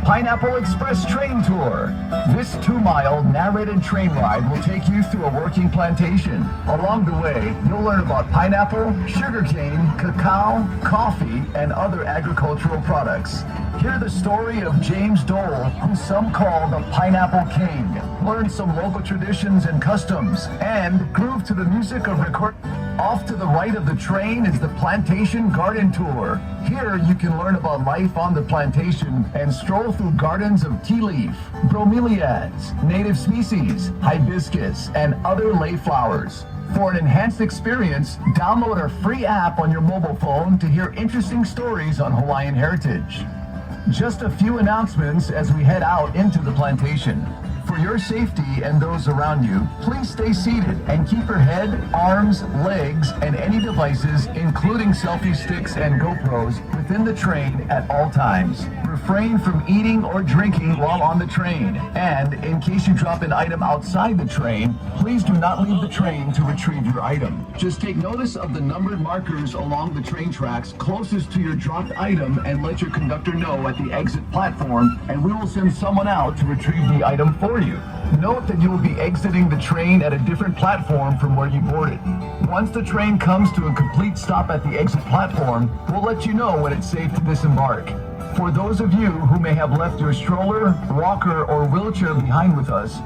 Pineapple Express Train Tour. This 2-mile narrated train ride will take you through a working plantation. Along the way, you'll learn about pineapple, sugarcane, cacao, coffee, and other agricultural products. Hear the story of James Dole, who some call the Pineapple King. Learn some local traditions and customs, and groove to the music of record. Off to the right of the train is the Plantation Garden Tour. Here you can learn about life on the plantation and stroll through gardens of tea leaf, bromeliads, native species, hibiscus, and other lay flowers. For an enhanced experience, download our free app on your mobile phone to hear interesting stories on Hawaiian heritage. Just a few announcements as we head out into the plantation. For your safety and those around you, please stay seated and keep your head, arms, legs, and any devices, including selfie sticks and GoPros, within the train at all times. Refrain from eating or drinking while on the train. And in case you drop an item outside the train, please do not leave the train to retrieve your item. Just take notice of the numbered markers along the train tracks closest to your dropped item and let your conductor know at the exit platform, and we will send someone out to retrieve the item for you. Note that you will be exiting the train at a different platform from where you boarded. Once the train comes to a complete stop at the exit platform, we'll let you know when it's safe to disembark. For those of you who may have left your stroller, walker, or wheelchair behind with us,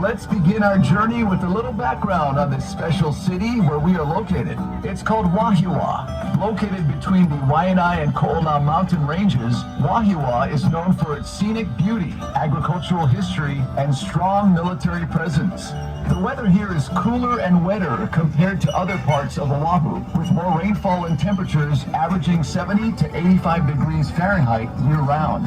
Let's begin our journey with a little background on this special city where we are located. It's called Wahiawa. Located between the Waianae and Ko'olau mountain ranges, Wahiawa is known for its scenic beauty, agricultural history, and strong military presence. The weather here is cooler and wetter compared to other parts of Oahu, with more rainfall and temperatures averaging 70 to 85 degrees Fahrenheit year-round.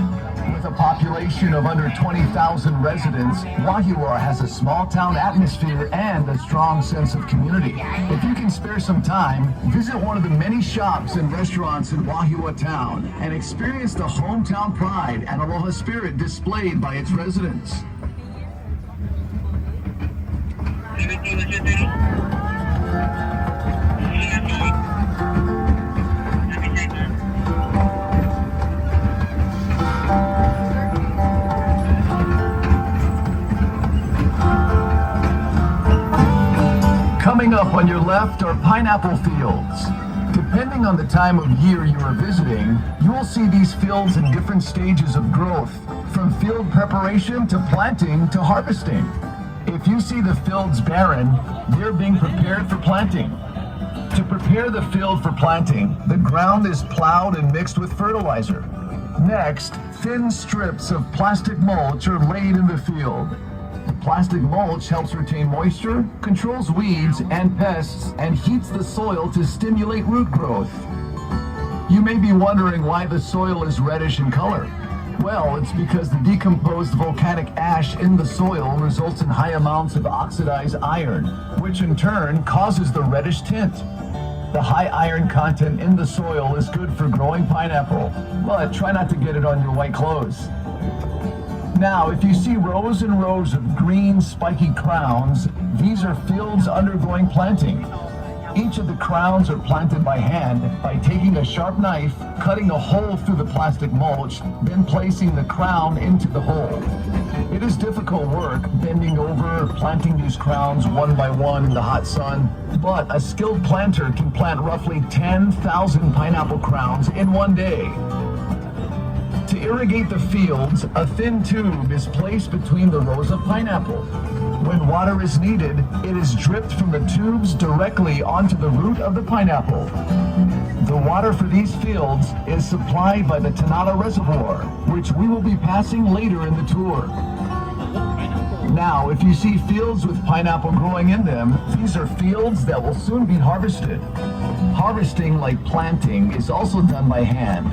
With a population of under 20,000 residents, Wahiawa has a small-town atmosphere and a strong sense of community. If you can spare some time, visit one of the many shops and restaurants in Wahiawa town and experience the hometown pride and aloha spirit displayed by its residents. Coming up on your left are pineapple fields. Depending on the time of year you are visiting, you will see these fields in different stages of growth, from field preparation to planting to harvesting. If you see the fields barren, they're being prepared for planting. To prepare the field for planting, the ground is plowed and mixed with fertilizer. Next, thin strips of plastic mulch are laid in the field. The plastic mulch helps retain moisture, controls weeds and pests, and heats the soil to stimulate root growth. You may be wondering why the soil is reddish in color. Well, it's because the decomposed volcanic ash in the soil results in high amounts of oxidized iron, which in turn causes the reddish tint. The high iron content in the soil is good for growing pineapple, but try not to get it on your white clothes. Now, if you see rows and rows of green, spiky crowns, these are fields undergoing planting. Each of the crowns are planted by hand by taking a sharp knife, cutting a hole through the plastic mulch, then placing the crown into the hole. It is difficult work bending over, planting these crowns one by one in the hot sun, but a skilled planter can plant roughly 10,000 pineapple crowns in one day. To irrigate the fields, a thin tube is placed between the rows of pineapple. When water is needed, it is dripped from the tubes directly onto the root of the pineapple. The water for these fields is supplied by the Tanana Reservoir, which we will be passing later in the tour. Now, if you see fields with pineapple growing in them, these are fields that will soon be harvested. Harvesting, like planting, is also done by hand.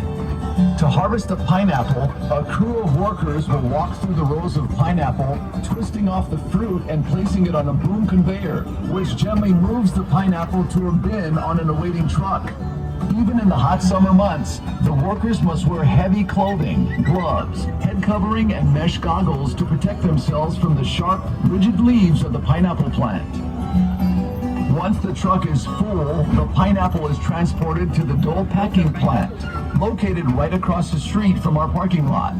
To harvest a pineapple, a crew of workers will walk through the rows of pineapple, twisting off the fruit and placing it on a boom conveyor, which gently moves the pineapple to a bin on an awaiting truck. Even in the hot summer months, the workers must wear heavy clothing, gloves, head covering, and mesh goggles to protect themselves from the sharp, rigid leaves of the pineapple plant. Once the truck is full, the pineapple is transported to the Dole packing plant. located right across the street from our parking lot.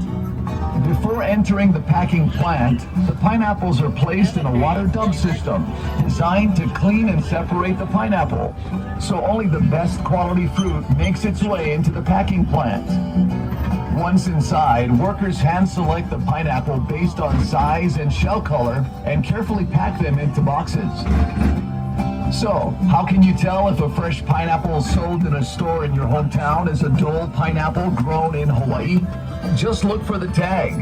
Before entering the packing plant, the pineapples are placed in a water dump system designed to clean and separate the pineapple, so only the best quality fruit makes its way into the packing plant. Once inside, workers hand select the pineapple based on size and shell color and carefully pack them into boxes. So, how can you tell if a fresh pineapple sold in a store in your hometown is a Dole pineapple grown in Hawaii? Just look for the tag.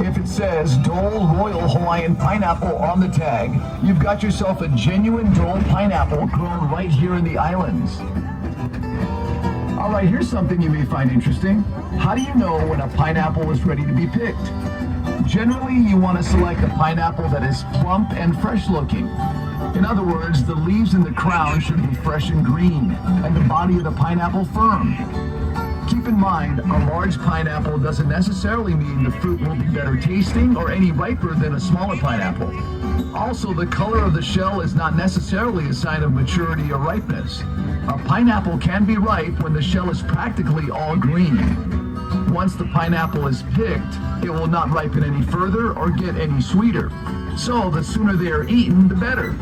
If it says Dole Royal Hawaiian Pineapple on the tag, you've got yourself a genuine Dole pineapple grown right here in the islands. All right, here's something you may find interesting. How do you know when a pineapple is ready to be picked? Generally, you want to select a pineapple that is plump and fresh looking. In other words, the leaves and the crown should be fresh and green, and the body of the pineapple firm. Keep in mind, a large pineapple doesn't necessarily mean the fruit will be better tasting or any riper than a smaller pineapple. Also, the color of the shell is not necessarily a sign of maturity or ripeness. A pineapple can be ripe when the shell is practically all green. Once the pineapple is picked, it will not ripen any further or get any sweeter. So the sooner they are eaten, the better.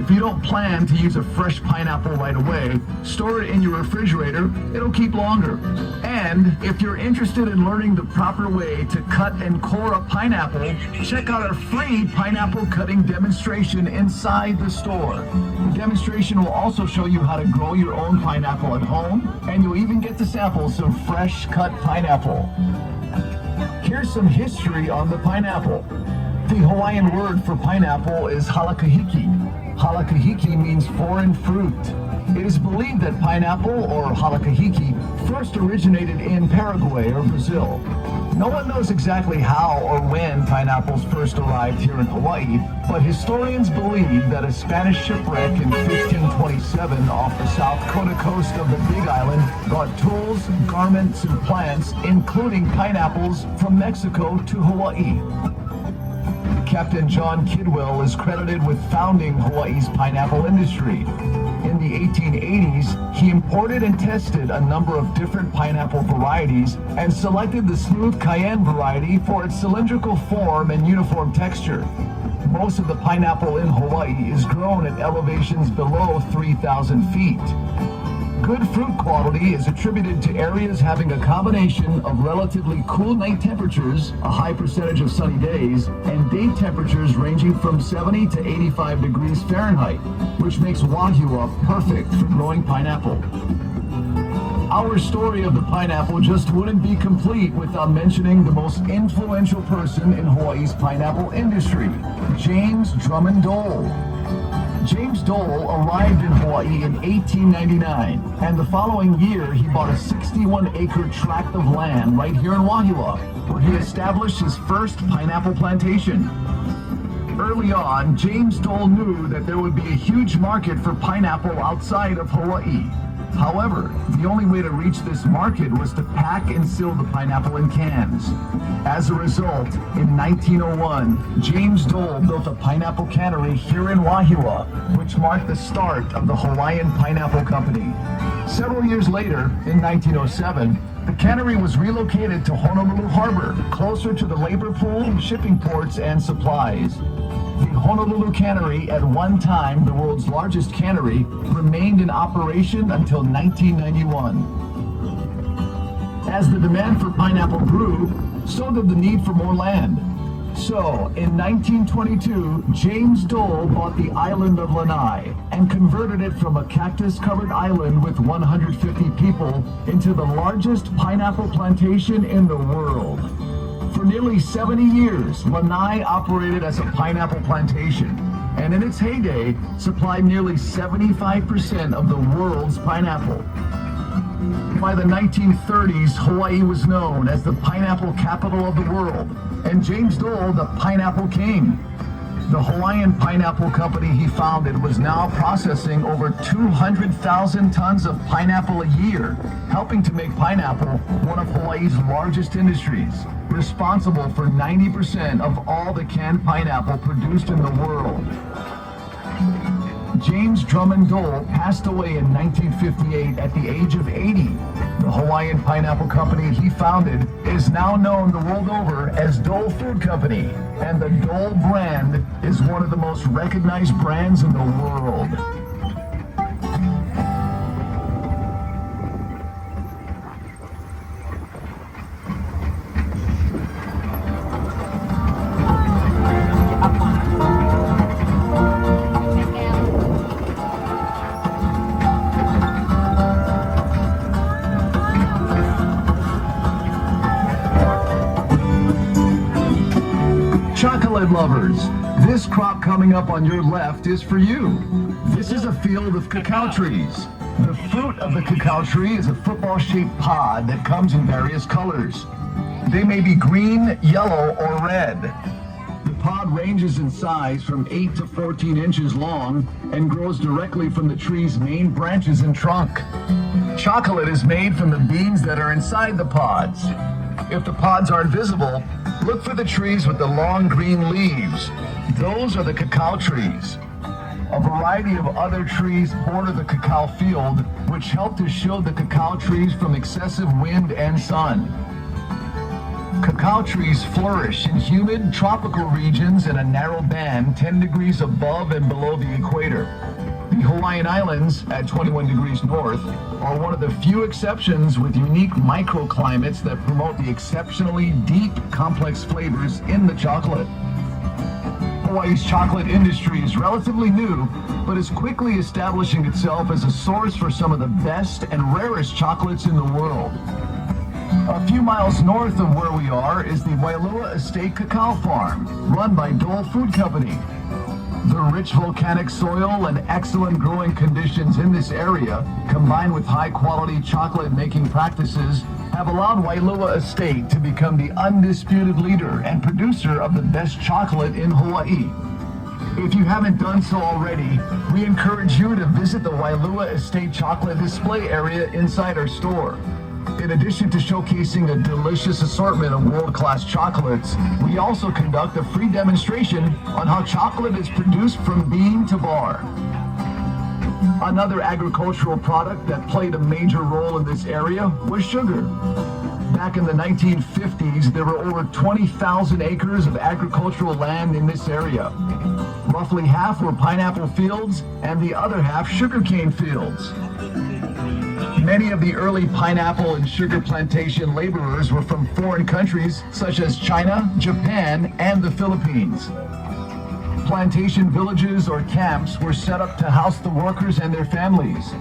If you don't plan to use a fresh pineapple right away, store it in your refrigerator, it'll keep longer. And if you're interested in learning the proper way to cut and core a pineapple, check out our free pineapple cutting demonstration inside the store. The demonstration will also show you how to grow your own pineapple at home, and you'll even get to sample some fresh cut pineapple. Here's some history on the pineapple. The Hawaiian word for pineapple is halakahiki. Halakahiki means foreign fruit. It is believed that pineapple, or halakahiki, first originated in Paraguay or Brazil. No one knows exactly how or when pineapples first arrived here in Hawaii, but historians believe that a Spanish shipwreck in 1527 off the South Kona coast of the Big Island brought tools, garments, and plants, including pineapples, from Mexico to Hawaii. Captain John Kidwell is credited with founding Hawaii's pineapple industry. In the 1880s, he imported and tested a number of different pineapple varieties and selected the smooth cayenne variety for its cylindrical form and uniform texture. Most of the pineapple in Hawaii is grown at elevations below 3,000 feet. Good fruit quality is attributed to areas having a combination of relatively cool night temperatures, a high percentage of sunny days, and day temperatures ranging from 70 to 85 degrees Fahrenheit, which makes Wahua perfect for growing pineapple. Our story of the pineapple just wouldn't be complete without mentioning the most influential person in Hawaii's pineapple industry, James Drummond Dole. James Dole arrived in Hawaii in 1899, and the following year he bought a 61-acre tract of land right here in Wahua, where he established his first pineapple plantation. Early on, James Dole knew that there would be a huge market for pineapple outside of Hawaii. However, the only way to reach this market was to pack and seal the pineapple in cans. As a result, in 1901, James Dole built a pineapple cannery here in Wahua, which marked the start of the Hawaiian Pineapple Company. Several years later, in 1907, the cannery was relocated to Honolulu Harbor, closer to the labor pool, shipping ports, and supplies. The Honolulu Cannery, at one time the world's largest cannery, remained in operation until 1991. As the demand for pineapple grew, so did the need for more land. So, in 1922, James Dole bought the island of Lanai and converted it from a cactus-covered island with 150 people into the largest pineapple plantation in the world. For nearly 70 years, Lanai operated as a pineapple plantation, and in its heyday, supplied nearly 75% of the world's pineapple. By the 1930s, Hawaii was known as the pineapple capital of the world, and James Dole, the Pineapple King. The Hawaiian Pineapple Company he founded was now processing over 200,000 tons of pineapple a year, helping to make pineapple one of Hawaii's largest industries, responsible for 90% of all the canned pineapple produced in the world. James Drummond Dole passed away in 1958 at the age of 80. The Hawaiian pineapple company he founded is now known the world over as Dole Food Company, and the Dole brand is one of the most recognized brands in the world. Chocolate lovers, this crop coming up on your left is for you. This is a field of cacao trees. The fruit of the cacao tree is a football-shaped pod that comes in various colors. They may be green, yellow, or red. The pod ranges in size from 8 to 14 inches long and grows directly from the tree's main branches and trunk. Chocolate is made from the beans that are inside the pods. If the pods aren't visible, look for the trees with the long green leaves. Those are the cacao trees. A variety of other trees border the cacao field, which help to shield the cacao trees from excessive wind and sun. Cacao trees flourish in humid tropical regions in a narrow band 10 degrees above and below the equator. The Hawaiian Islands, at 21 degrees north, are one of the few exceptions with unique microclimates that promote the exceptionally deep, complex flavors in the chocolate. Hawaii's chocolate industry is relatively new, but is quickly establishing itself as a source for some of the best and rarest chocolates in the world. A few miles north of where we are is the Wailua Estate Cacao Farm, run by Dole Food Company. The rich volcanic soil and excellent growing conditions in this area, combined with high-quality chocolate-making practices, have allowed Wailua Estate to become the undisputed leader and producer of the best chocolate in Hawaii. If you haven't done so already, we encourage you to visit the Wailua Estate Chocolate Display area inside our store. In addition to showcasing a delicious assortment of world-class chocolates, we also conduct a free demonstration on how chocolate is produced from bean to bar. Another agricultural product that played a major role in this area was sugar. Back in the 1950s, there were over 20,000 acres of agricultural land in this area. Roughly half were pineapple fields and the other half sugarcane fields. Many of the early pineapple and sugar plantation laborers were from foreign countries such as China, Japan, and the Philippines. Plantation villages or camps were set up to house the workers and their families.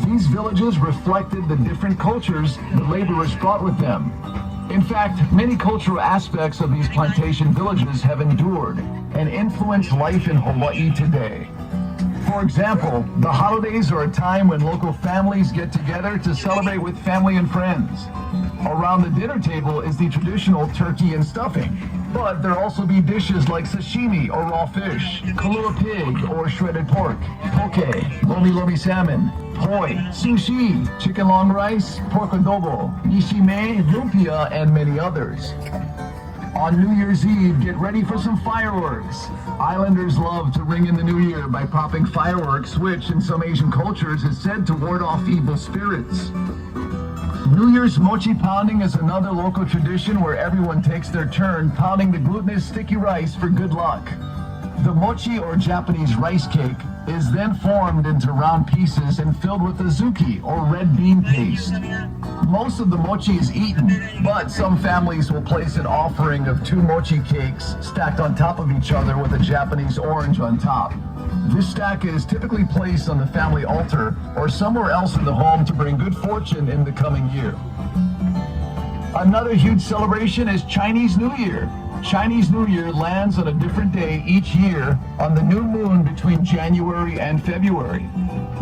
These villages reflected the different cultures the laborers brought with them. In fact, many cultural aspects of these plantation villages have endured and influence life in Hawaii today. For example, the holidays are a time when local families get together to celebrate with family and friends. Around the dinner table is the traditional turkey and stuffing, but there also be dishes like sashimi or raw fish, kalua pig or shredded pork, poke, lomi salmon, poi, sushi, chicken long rice, pork adobo, nishime, lumpia, and many others. On New Year's Eve, get ready for some fireworks. Islanders love to ring in the new year by popping fireworks, which in some Asian cultures is said to ward off evil spirits. New Year's mochi pounding is another local tradition where everyone takes their turn pounding the glutinous sticky rice for good luck. The mochi, or Japanese rice cake, is then formed into round pieces and filled with azuki, or red bean paste. Most of the mochi is eaten, but some families will place an offering of 2 mochi cakes stacked on top of each other with a Japanese orange on top. This stack is typically placed on the family altar or somewhere else in the home to bring good fortune in the coming year. Another huge celebration is Chinese New Year. Chinese New Year lands on a different day each year on the new moon between January and February.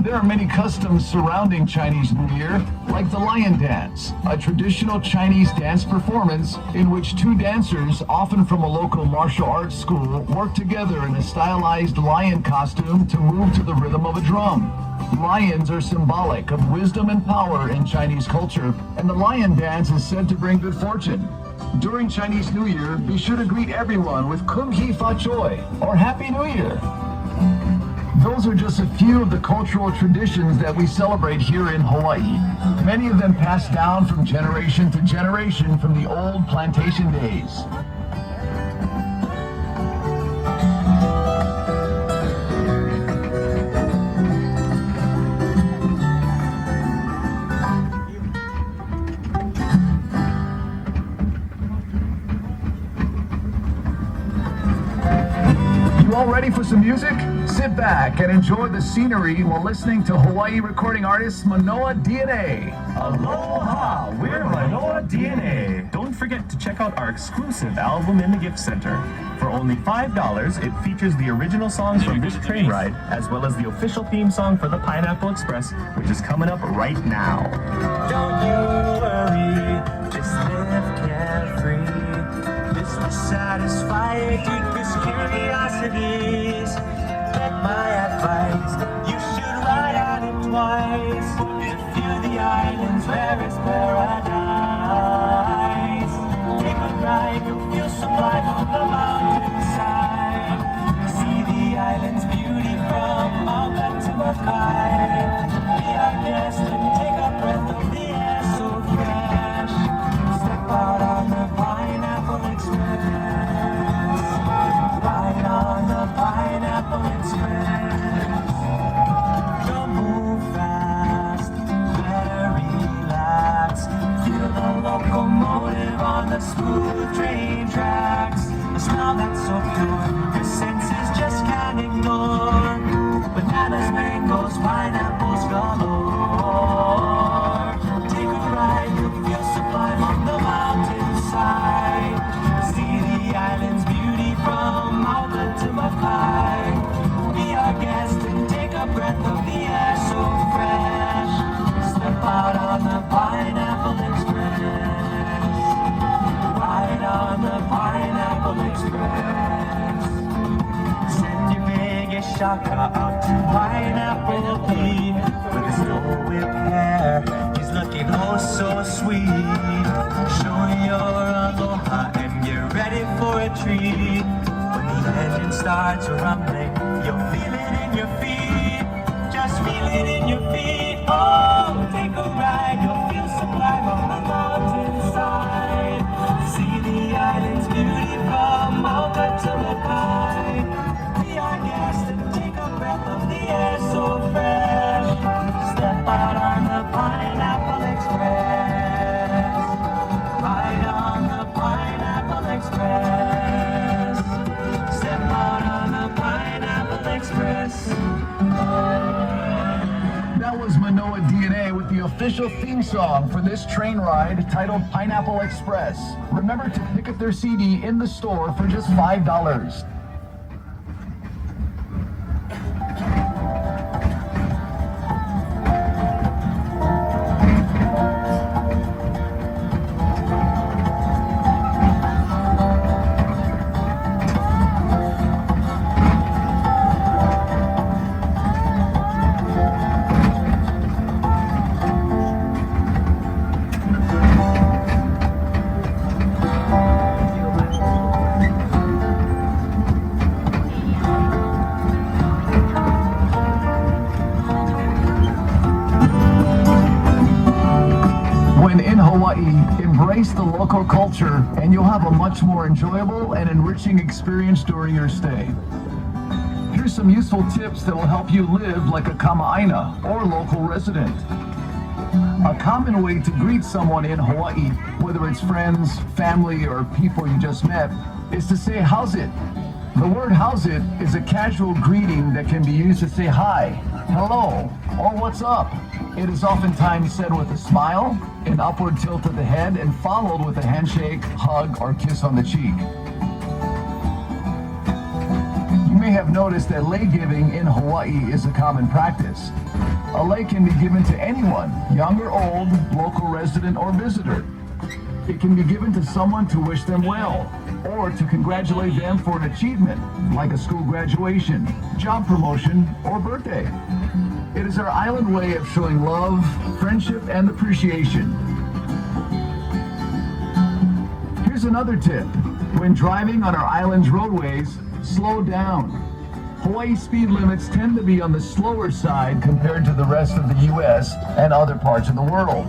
There are many customs surrounding Chinese New Year, like the Lion Dance, a traditional Chinese dance performance in which 2 dancers, often from a local martial arts school, work together in a stylized lion costume to move to the rhythm of a drum. Lions are symbolic of wisdom and power in Chinese culture, and the Lion Dance is said to bring good fortune. During Chinese New Year, be sure to greet everyone with Kum Hee Fa Choi, or Happy New Year. Those are just a few of the cultural traditions that we celebrate here in Hawaii. Many of them passed down from generation to generation from the old plantation days. All ready for some music? Sit back and enjoy the scenery while listening to Hawaii recording artist Manoa DNA. Aloha! We're Manoa DNA. Don't forget to check out our exclusive album in the gift center. For only $5, it features the original songs from this train ride, as well as the official theme song for the Pineapple Express, which is coming up right now. Don't you worry, just live carefree. This will satisfy your deepest curiosities. Take my advice, you should ride on it twice to feel the islands where it's paradise. Take a ride, you'll feel sublime on the mountainside. See the island's beauty from Mauka to Makai. Be our guest and take a breath of the air so fresh. Step out on the Pineapple Express. Ride on the Pineapple Express. Don't move fast, better relax. Feel the locomotive on the smooth train tracks. A smell that's so pure, your senses just can't ignore. Bananas, mangoes, pineapples galore. Take a ride, you'll feel sublime on the mountainside. See the island's beauty from Mauka to Makai. Be our guest and take a breath of the air so fresh. Step out on the Pineapple Express. Ride on the Pineapple Express. Send your biggest shaka out to Pineapple Pete. With his no whip hair, he's looking oh so sweet. Show your aloha and get ready for a treat. When the engine starts rumbling, you'll feel it in your feet. Just feel it in your feet. Oh, take a ride, you'll feel sublime on the mountainside. See the island's beauty from Mauka to Makai. Be our guest and take a breath of the air so fresh. Step out on the Pineapple Express. Ride on the Pineapple Express. Step out on the Pineapple Express. That was Manoa DNA with the official theme song for this train ride titled Pineapple Express. Remember to pick up their CD in the store for just $5. When in Hawaii, embrace the local culture and you'll have a much more enjoyable and enriching experience during your stay. Here's some useful tips that will help you live like a kama'aina or local resident. A common way to greet someone in Hawaii, whether it's friends, family, or people you just met, is to say how's it. The word how's it is a casual greeting that can be used to say hi, hello, or what's up. It is oftentimes said with a smile, an upward tilt of the head, and followed with a handshake, hug, or kiss on the cheek. You may have noticed that lei giving in Hawaii is a common practice. A lei can be given to anyone, young or old, local resident or visitor. It can be given to someone to wish them well, or to congratulate them for an achievement, like a school graduation, job promotion, or birthday. It is our island way of showing love, friendship, and appreciation. Here's another tip. When driving on our island's roadways, slow down. Hawaii speed limits tend to be on the slower side compared to the rest of the U.S. and other parts of the world.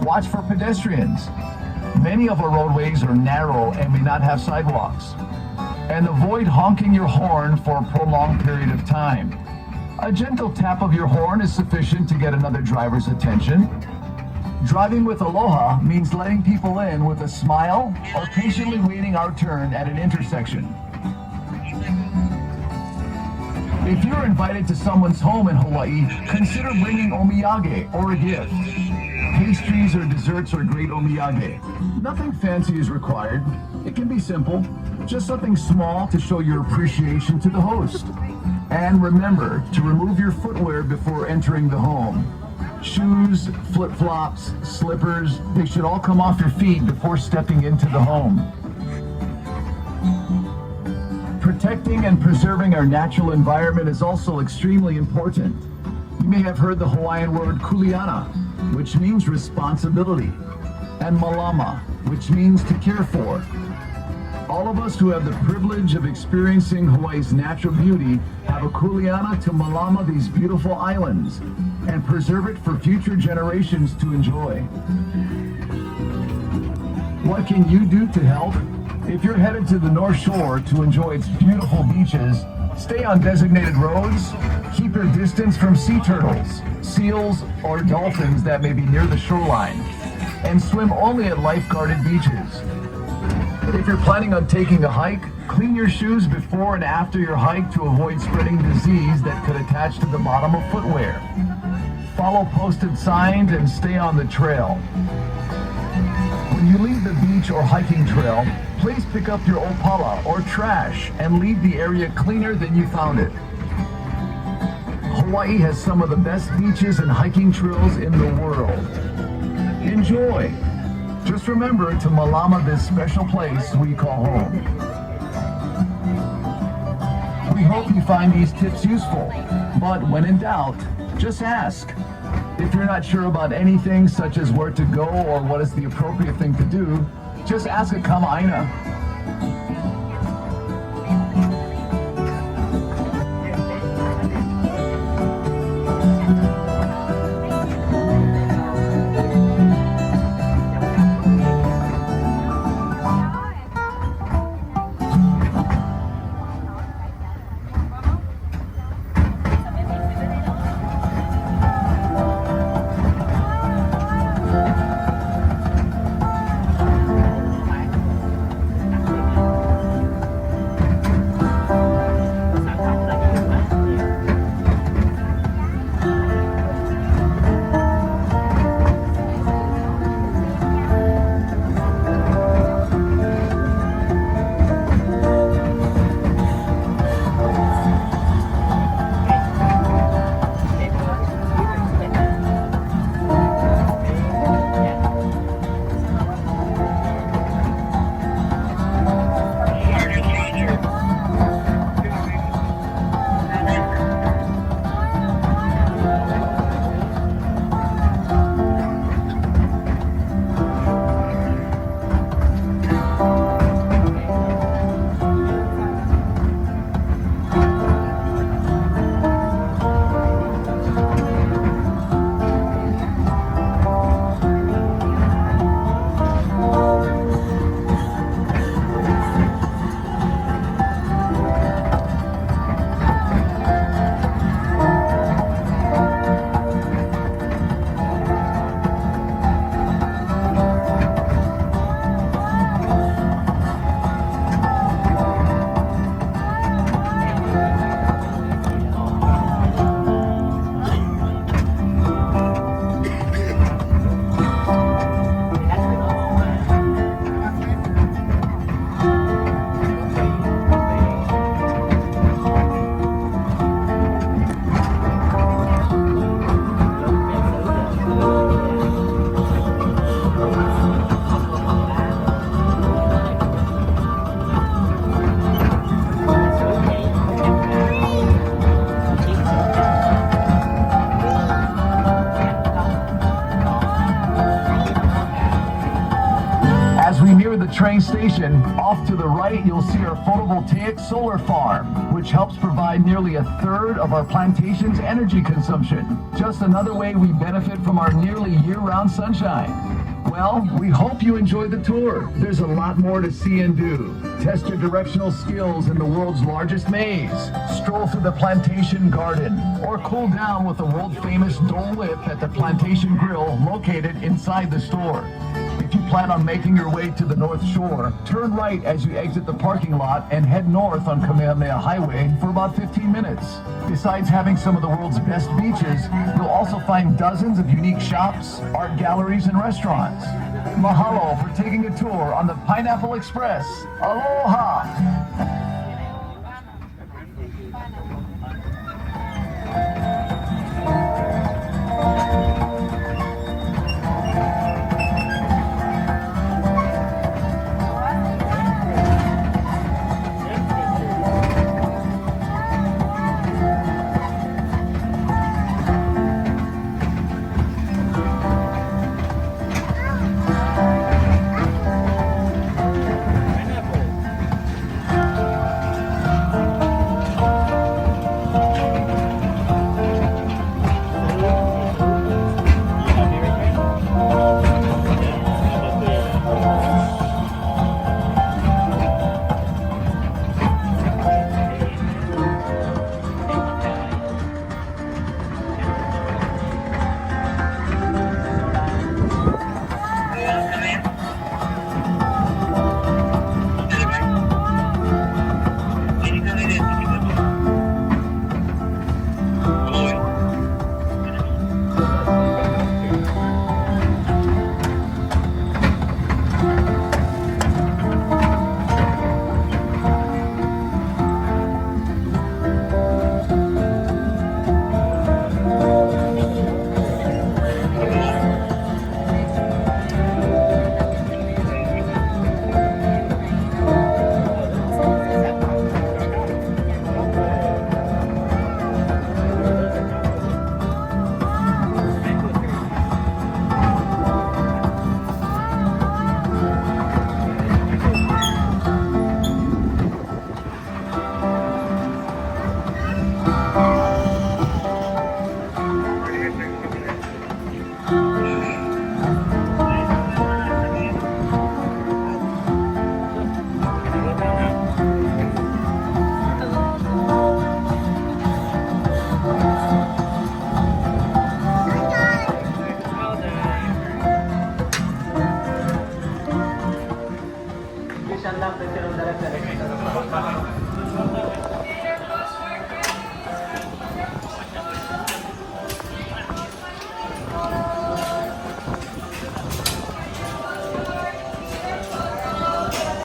Watch for pedestrians. Many of our roadways are narrow and may not have sidewalks. And avoid honking your horn for a prolonged period of time. A gentle tap of your horn is sufficient to get another driver's attention. Driving with aloha means letting people in with a smile or patiently waiting our turn at an intersection. If you're invited to someone's home in Hawaii, consider bringing omiyage or a gift. Pastries or desserts are great omiyage. Nothing fancy is required. It can be simple, just something small to show your appreciation to the host. And remember to remove your footwear before entering the home. Shoes, flip-flops, slippers, they should all come off your feet before stepping into the home. Protecting and preserving our natural environment is also extremely important. You may have heard the Hawaiian word kuleana, which means responsibility, and malama, which means to care for. All of us who have the privilege of experiencing Hawaii's natural beauty have a kuleana to malama these beautiful islands and preserve it for future generations to enjoy. What can you do to help? If you're headed to the North Shore to enjoy its beautiful beaches, stay on designated roads, keep your distance from sea turtles, seals, or dolphins that may be near the shoreline, and swim only at lifeguarded beaches. If you're planning on taking a hike, clean your shoes before and after your hike to avoid spreading disease that could attach to the bottom of footwear. Follow posted signs and stay on the trail. When you leave the beach or hiking trail, please pick up your opala or trash and leave the area cleaner than you found it. Hawaii has some of the best beaches and hiking trails in the world. Enjoy! Just remember to malama this special place we call home. We hope you find these tips useful, but when in doubt, just ask. If you're not sure about anything such as where to go or what is the appropriate thing to do, just ask a kamaaina. train station, off to the right, you'll see our photovoltaic solar farm, which helps provide nearly a third of our plantation's energy consumption. Just another way we benefit from our nearly year-round sunshine. Well, we hope you enjoyed the tour. There's a lot more to see and do. Test your directional skills in the world's largest maze. Stroll through the plantation garden, or cool down with the world-famous Dole Whip at the Plantation Grill located inside the store. If you plan on making your way to the North Shore, turn right as you exit the parking lot and head north on Kamehameha Highway for about 15 minutes. Besides having some of the world's best beaches, you'll also find dozens of unique shops, art galleries, and restaurants. Mahalo for taking a tour on the Pineapple Express. Aloha!